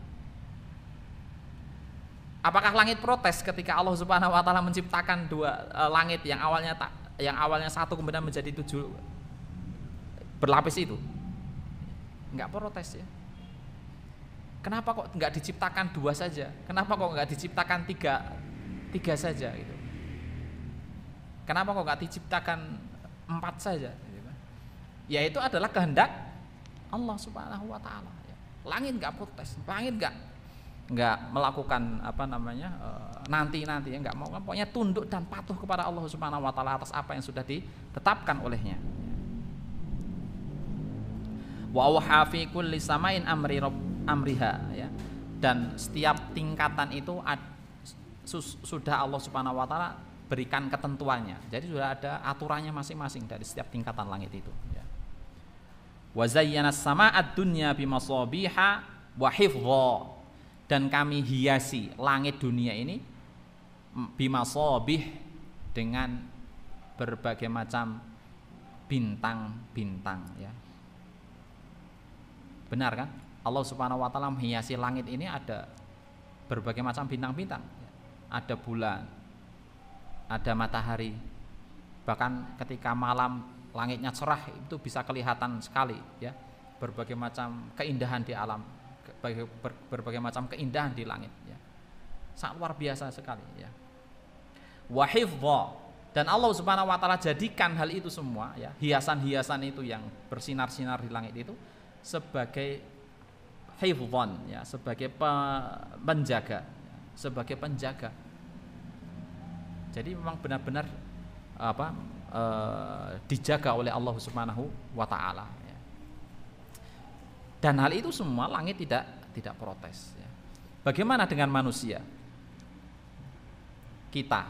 Apakah langit protes ketika Allah Subhanahu wa taala menciptakan 2 langit yang awalnya 1 kemudian menjadi 7 berlapis itu? Enggak protes, ya. Kenapa kok enggak diciptakan 2 saja? Kenapa kok enggak diciptakan 3 saja gitu? Kenapa kok enggak diciptakan 4 saja? Ya itu adalah kehendak Allah Subhanahu wa taala. Langit enggak protes, langit enggak melakukan nanti ya, enggak mau, pokoknya tunduk dan patuh kepada Allah Subhanahu wa taala atas apa yang sudah ditetapkan olehnya. Wa auha fi kulli samain amriha, ya. Dan setiap tingkatan itu sudah Allah Subhanahu wa taala berikan ketentuannya. Jadi sudah ada aturannya masing-masing dari setiap tingkatan langit itu, ya. Wa zayyana as-sama'ad dunya bimasabiha wa hifdha, dan kami hiasi langit dunia ini bimasabih, dengan berbagai macam bintang-bintang, ya. Benar kan? Allah Subhanahu wa taala menghiasi langit ini ada berbagai macam bintang-bintang. Ada bulan, ada matahari. Bahkan ketika malam langitnya cerah itu bisa kelihatan sekali, ya. Berbagai macam keindahan di alam, berbagai macam keindahan di langit, ya. Sangat luar biasa sekali, ya. Wa hifdha, dan Allah Subhanahu wa taala jadikan hal itu semua, ya, hiasan-hiasan itu yang bersinar-sinar di langit itu sebagai hifdhan, ya, sebagai penjaga, sebagai penjaga. Jadi memang benar-benar dijaga oleh Allah Subhanahu wa taala, ya. Dan hal itu semua langit tidak protes, ya. Bagaimana dengan manusia? Kita,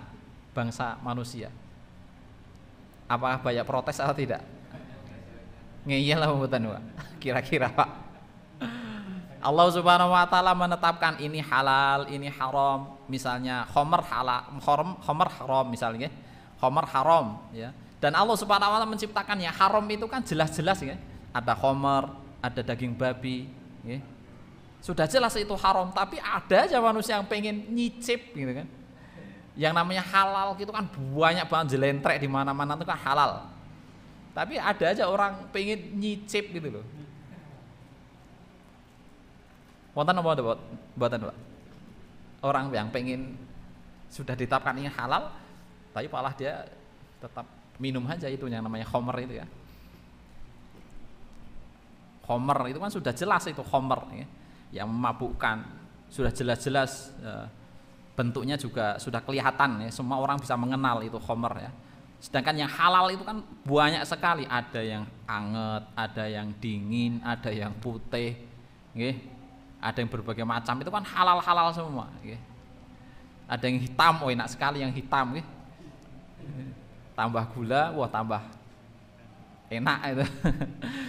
bangsa manusia, apakah banyak protes atau tidak? Ngeyel lah mboten, Pak. Kira-kira, Pak. Allah Subhanahu wa taala menetapkan ini halal, ini haram. Misalnya khamr halal, khamr haram misalnya. Khamr haram, ya. Dan Allah Subhanahu wa taala menciptakan yang haram itu kan jelas-jelas, ya. Ada khamr, ada daging babi, ya. Sudah jelas itu haram, tapi ada aja manusia yang pengen nyicip gitu kan. Yang namanya halal gitu kan banyak banget jelentrek di mana-mana itu kan halal. Tapi ada aja orang pengen nyicip gitu loh. Wonten apa mboten, Pak? Orang yang pengen sudah ditetapkan ini halal, tapi malah dia tetap minum aja itu yang namanya khamr itu, ya. Khamr itu kan sudah jelas itu khamr, ya, yang memabukkan, sudah jelas-jelas, bentuknya juga sudah kelihatan, ya, semua orang bisa mengenal itu khamr, ya. Sedangkan yang halal itu kan banyak sekali, ada yang anget, ada yang dingin, ada yang putih, ya. Ada yang berbagai macam, itu kan halal-halal semua, ya. Ada yang hitam, oh enak sekali yang hitam, ya. Tambah gula, wah tambah enak itu.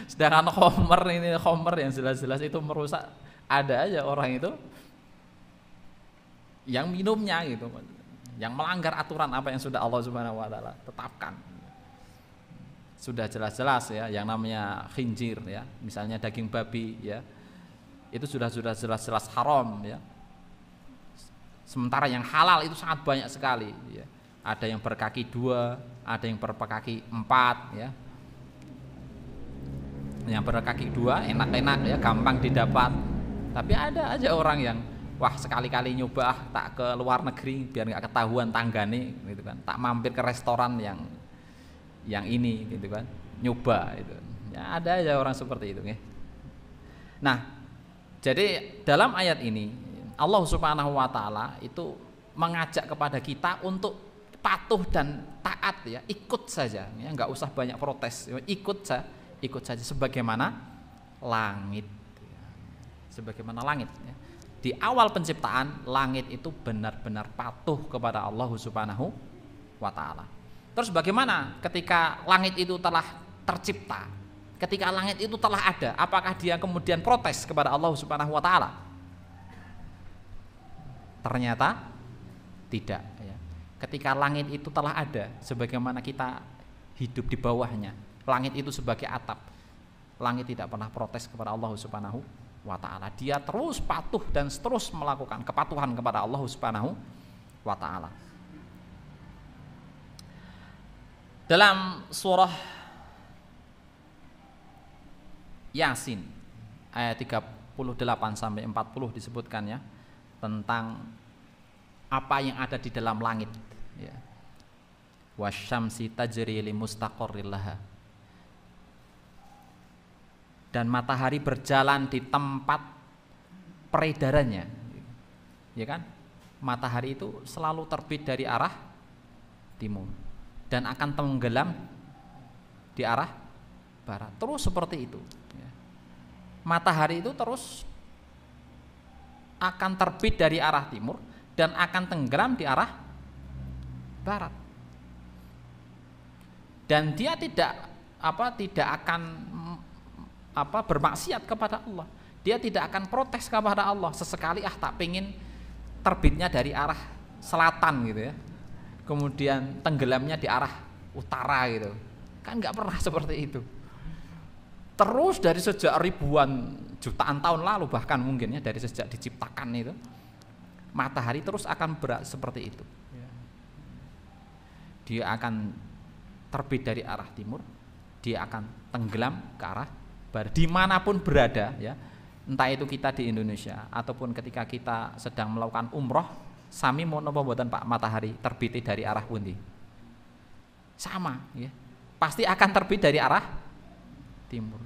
Sedangkan khamr yang jelas-jelas itu merusak, ada aja orang itu yang minumnya gitu, yang melanggar aturan apa yang sudah Allah Subhanahu wa taala tetapkan. Sudah jelas-jelas, ya, yang namanya khinjir, ya, misalnya daging babi, ya. Itu sudah jelas-jelas haram, ya. Sementara yang halal itu sangat banyak sekali, ya. Ada yang berkaki 2, ada yang berkaki 4, ya. Yang berkaki 2 enak-enak, ya, gampang didapat. Tapi ada aja orang yang wah sekali-kali nyoba tak ke luar negeri biar nggak ketahuan tanggane gitu kan. Tak mampir ke restoran yang ini gitu kan. Nyoba itu. Ya ada aja orang seperti itu, ya. Nah, jadi dalam ayat ini Allah Subhanahu wa taala itu mengajak kepada kita untuk patuh dan taat, ya, ikut saja, ya, nggak usah banyak protes, ikut saja sebagaimana langit, sebagaimana langit ya. Di awal penciptaan langit itu benar-benar patuh kepada Allah Subhanahu wa taala. Terus bagaimana ketika langit itu telah tercipta? Ketika langit itu telah ada, apakah dia kemudian protes kepada Allah Subhanahu wa taala? Ternyata tidak ya. Ketika langit itu telah ada, sebagaimana kita hidup di bawahnya, langit itu sebagai atap. Langit tidak pernah protes kepada Allah Subhanahu wa taala. Dia terus patuh dan terus melakukan kepatuhan kepada Allah Subhanahu wa taala. Dalam surah Yasin ayat 38 sampai 40 disebutkan ya tentang apa yang ada di dalam langit ya. Wasyamsi tajri li mustaqarril laha. Dan matahari berjalan di tempat peredarannya. Ya kan? Matahari itu selalu terbit dari arah timur dan akan tenggelam di arah barat. Terus seperti itu ya. Matahari itu terus akan terbit dari arah timur dan akan tenggelam di arah barat. Dan dia tidak akan bermaksiat kepada Allah. Dia tidak akan protes kepada Allah. Sesekali tak pengen terbitnya dari arah selatan gitu ya. Kemudian tenggelamnya di arah utara gitu. Kan nggak pernah seperti itu. Terus dari sejak ribuan jutaan tahun lalu bahkan mungkin ya, dari sejak diciptakan itu, matahari terus akan seperti itu. Dia akan terbit dari arah timur, dia akan tenggelam ke arah barat, dimanapun berada ya, entah itu kita di Indonesia ataupun ketika kita sedang melakukan umroh, sami mau napa mboten Pak, matahari terbit dari arah pundi? Sama ya, pasti akan terbit dari arah timur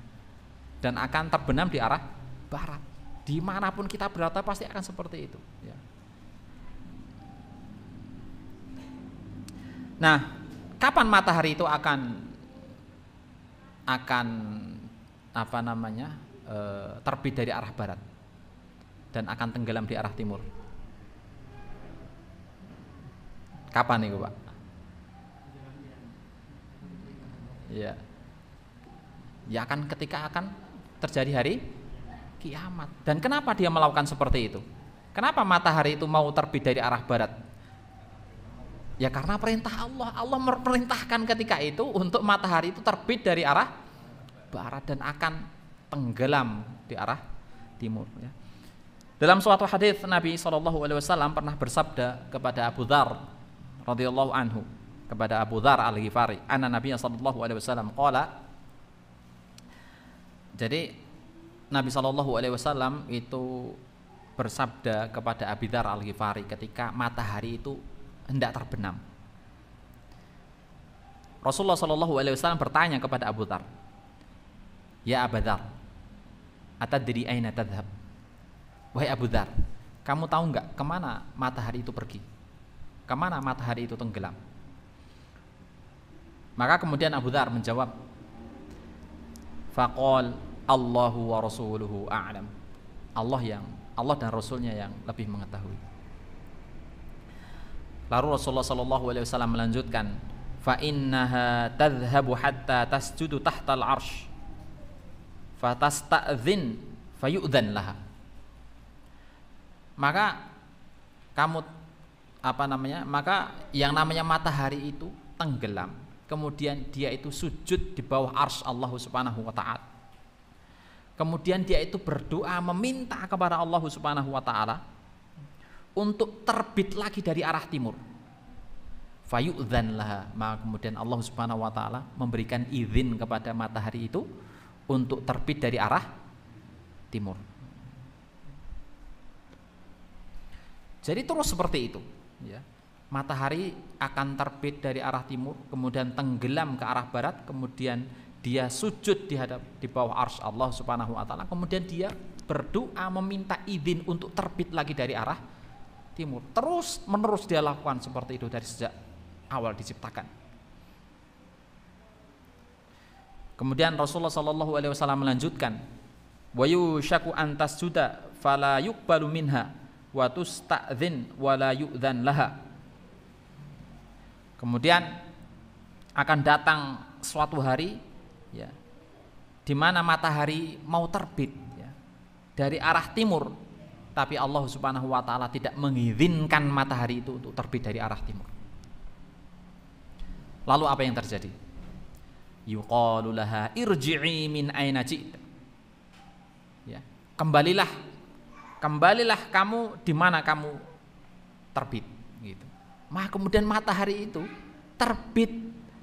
dan akan terbenam di arah barat. Dimanapun kita berada pasti akan seperti itu ya. Nah, kapan matahari itu akan terbit dari arah barat dan akan tenggelam di arah timur? Kapan itu Pak? Ya, ya akan ketika akan terjadi hari kiamat. Dan kenapa dia melakukan seperti itu? Kenapa matahari itu mau terbit dari arah barat? Ya karena perintah Allah. Allah memerintahkan ketika itu untuk matahari itu terbit dari arah barat dan akan tenggelam di arah timur ya. Dalam suatu hadis Nabi SAW pernah bersabda kepada Abu Dzar radhiyallahu anhu, kepada Abu Dzar Al-Ghifari, anna Nabi SAW qala. Jadi Nabi SAW itu bersabda kepada Abu Dzar Al-Ghifari ketika matahari itu hendak terbenam. Rasulullah SAW bertanya kepada Abu Dzar, ya Abu Dzar, atadri aina tadhhab? Wahai Abu Dzar, kamu tahu enggak kemana matahari itu pergi? Kemana matahari itu tenggelam? Maka kemudian Abu Dzar menjawab, faqal Allahu wa rasuluhu a'lam. Allah dan Rasulnya yang lebih mengetahui. Lalu Rasulullah SAW melanjutkan, fa innaha tadhhabu hatta tasjudu tahtal arsh fatasta'dzin fayu'dzan laha. Maka maka yang namanya matahari itu tenggelam, kemudian dia itu sujud di bawah arsy Allah Subhanahu wa taala. Kemudian dia itu berdoa meminta kepada Allah Subhanahu wa taala untuk terbit lagi dari arah timur. Fayu'dzan laha, maka kemudian Allah Subhanahu wa taala memberikan izin kepada matahari itu untuk terbit dari arah timur. Jadi terus seperti itu ya. Matahari akan terbit dari arah timur, kemudian tenggelam ke arah barat, kemudian dia sujud di bawah arsy Allah Subhanahu wa taala, kemudian dia berdoa meminta izin untuk terbit lagi dari arah timur. Terus menerus dia lakukan seperti itu dari sejak awal diciptakan. Kemudian Rasulullah SAW melanjutkan wa yushaku an tasjuda fala yuqbalu minha wa tusta'dzin wa la yu'dzan laha. Kemudian akan datang suatu hari ya, di mana matahari mau terbit ya, dari arah timur, tapi Allah Subhanahu wa taala tidak mengizinkan matahari itu untuk terbit dari arah timur. Lalu apa yang terjadi? Yuqalu laha irji'i min aina ji'ta. Ya, kembalilah kamu di mana kamu terbit gitu. Maka kemudian matahari itu terbit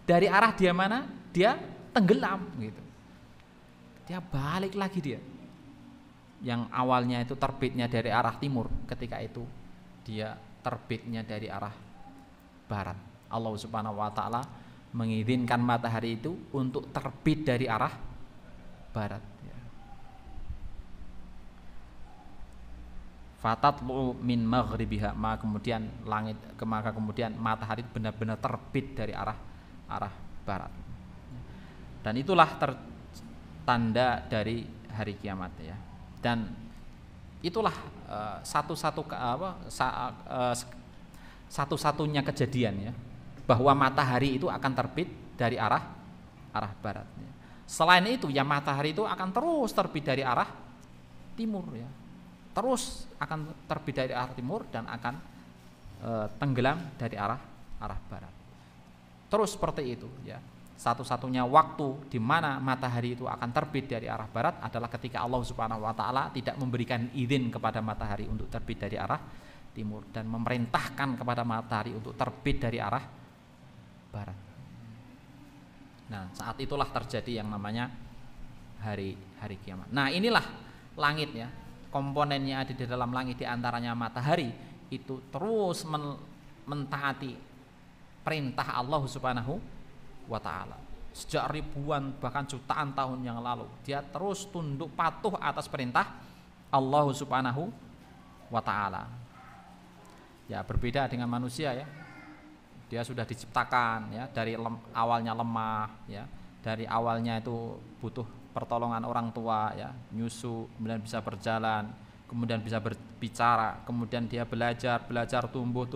dari arah dia mana? Dia tenggelam gitu. Dia balik lagi dia. Yang awalnya itu terbitnya dari arah timur, ketika itu dia terbitnya dari arah barat. Allah Subhanahu wa taala mengizinkan matahari itu untuk terbit dari arah barat ya. Fatatlu min maghribiha, maka kemudian matahari benar-benar terbit dari arah barat. Dan itulah tanda dari hari kiamat ya. Dan itulah satu-satunya kejadian ya, bahwa matahari itu akan terbit dari arah barat ya. Selain itu ya, matahari itu akan terus terbit dari arah timur ya. Terus akan terbit dari arah timur dan akan tenggelam dari arah barat. Terus seperti itu ya. Satu-satunya waktu di mana matahari itu akan terbit dari arah barat adalah ketika Allah Subhanahu wa taala tidak memberikan izin kepada matahari untuk terbit dari arah timur dan memerintahkan kepada matahari untuk terbit dari arah barat. Nah, saat itulah terjadi yang namanya hari kiamat. Nah, inilah langit ya. Komponennya ada di dalam langit, di antaranya matahari itu terus mentaati perintah Allah Subhanahu wa ta'ala. Sejak ribuan bahkan jutaan tahun yang lalu dia terus tunduk patuh atas perintah Allah Subhanahu wa ta'ala. Ya, berbeda dengan manusia ya. Dia sudah diciptakan ya, dari awalnya lemah ya, dari awalnya itu butuh pertolongan orang tua ya, nyusu, kemudian bisa berjalan, kemudian bisa berbicara, kemudian dia belajar tumbuh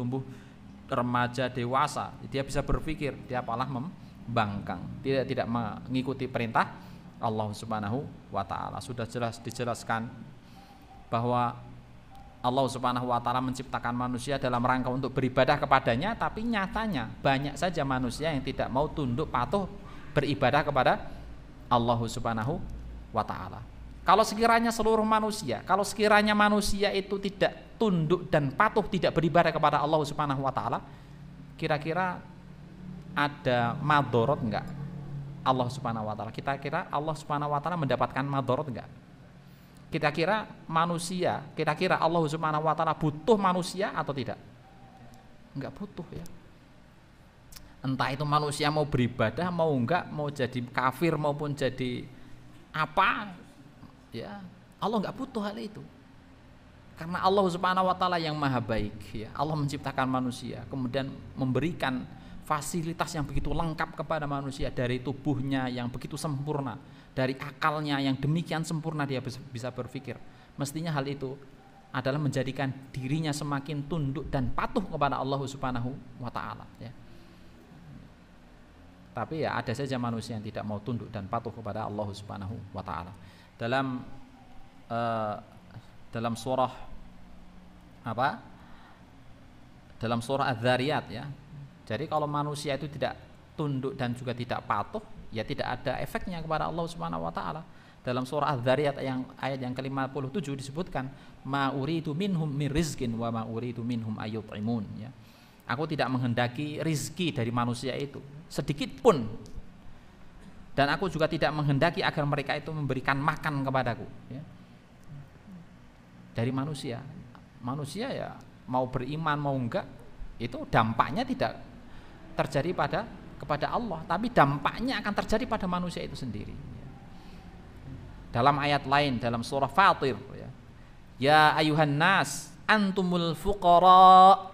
remaja, dewasa, dia bisa berpikir, dia malah membangkang, tidak mengikuti perintah Allah Subhanahu wa taala. Sudah jelas dijelaskan bahwa Allah Subhanahu wa taala menciptakan manusia dalam rangka untuk beribadah kepadanya, tapi nyatanya banyak saja manusia yang tidak mau tunduk patuh beribadah kepada Allah Subhanahu wa ta'ala. Kalau sekiranya manusia itu tidak tunduk dan patuh, tidak beribadah kepada Allah Subhanahu wa ta'ala, kira-kira ada madorot enggak Allah Subhanahu wa ta'ala? Kira-kira Allah Subhanahu wa ta'ala mendapatkan madorot enggak? Kira-kira Allah Subhanahu wa ta'ala butuh manusia atau tidak? Enggak butuh ya. Entah itu manusia mau beribadah, mau enggak, mau jadi kafir maupun jadi apa ya, Allah enggak butuh hal itu. Karena Allah Subhanahu wa taala yang maha baik ya. Allah menciptakan manusia, kemudian memberikan fasilitas yang begitu lengkap kepada manusia, dari tubuhnya yang begitu sempurna, dari akalnya yang demikian sempurna dia bisa berpikir. Mestinya hal itu adalah menjadikan dirinya semakin tunduk dan patuh kepada Allah Subhanahu wa taala ya. Tapi ya ada saja manusia yang tidak mau tunduk dan patuh kepada Allah Subhanahu wa taala. Dalam surah Dalam surah Az-Zariyat ya. Jadi kalau manusia itu tidak tunduk dan juga tidak patuh, ya tidak ada efeknya kepada Allah Subhanahu wa taala. Dalam surah Az-Zariyat ayat yang ke-57 disebutkan, ma uridu minhum min rizqin wa ma uridu minhum ayyut'imun ya. Aku tidak menghendaki rizki dari manusia itu sedikit pun, dan aku juga tidak menghendaki agar mereka itu memberikan makan kepadaku ya. Dari manusia ya mau beriman mau enggak, itu dampaknya tidak terjadi kepada Allah, tapi dampaknya akan terjadi pada manusia itu sendiri ya. Dalam ayat lain dalam surah Fatir ya ayuhan nas antumul fuqara,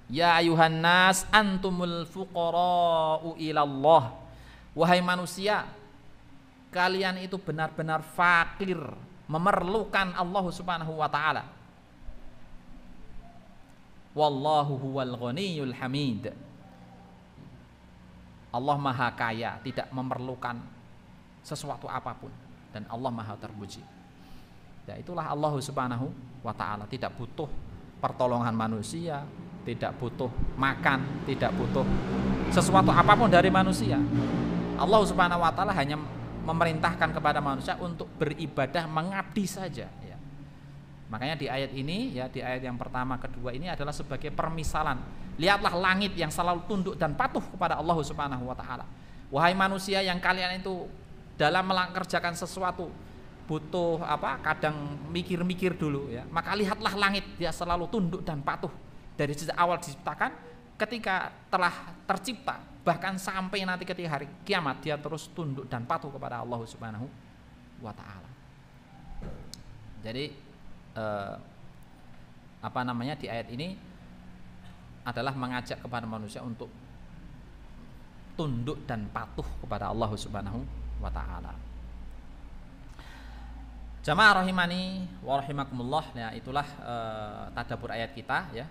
ya ayuhan nas antumul fuqara'u ilallah, wahai manusia kalian itu benar-benar fakir, memerlukan Allah Subhanahu wa taala. Wallahu huwal ghaniyul hamid. Allah Maha Kaya, tidak memerlukan sesuatu apapun, dan Allah Maha terpuji. Ya, itulah Allah Subhanahu wa taala, tidak butuh pertolongan manusia, tidak butuh makan, tidak butuh sesuatu apapun dari manusia. Allah Subhanahu wa taala hanya memerintahkan kepada manusia untuk beribadah, mengabdi saja, ya. Makanya di ayat ini, ya, di ayat yang pertama kedua ini adalah sebagai permisalan. Lihatlah langit yang selalu tunduk dan patuh kepada Allah Subhanahu wa taala. Wahai manusia yang kalian itu dalam mengerjakan sesuatu butuh kadang mikir-mikir dulu, ya. Maka lihatlah langit, dia selalu tunduk dan patuh dari sejak awal diciptakan, ketika telah tercipta, bahkan sampai nanti ketika hari kiamat dia terus tunduk dan patuh kepada Allah Subhanahu wa taala. Jadi di ayat ini adalah mengajak kepada manusia untuk tunduk dan patuh kepada Allah Subhanahu wa taala. Jamaah rahimani wa rahimakumullah. Ya, itulah tadabbur ayat kita, ya.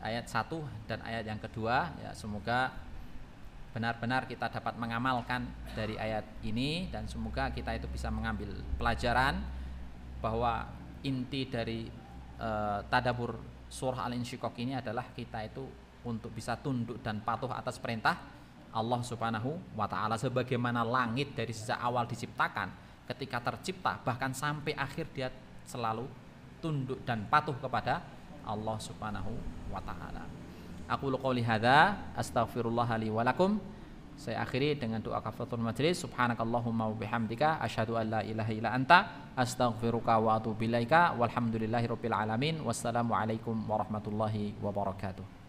Ayat 1 dan ayat yang kedua, ya, semoga benar-benar kita dapat mengamalkan dari ayat ini, dan semoga kita itu bisa mengambil pelajaran bahwa inti dari tadabbur surah Al-Insyiqaq ini adalah kita itu untuk bisa tunduk dan patuh atas perintah Allah Subhanahu wa taala, sebagaimana langit dari sejak awal diciptakan, ketika tercipta bahkan sampai akhir dia selalu tunduk dan patuh kepada Allah Subhanahu wa taala. Aku qouli hadza astaghfirullah li wa lakum. Saya akhiri dengan doa kafaratul majlis. Subhanakallahumma wa bihamdika asyhadu an la ilaha illa anta astaghfiruka wa atubu ilaika. Walhamdulillahirabbil alamin. Wassalamu alaikum warahmatullahi wabarakatuh.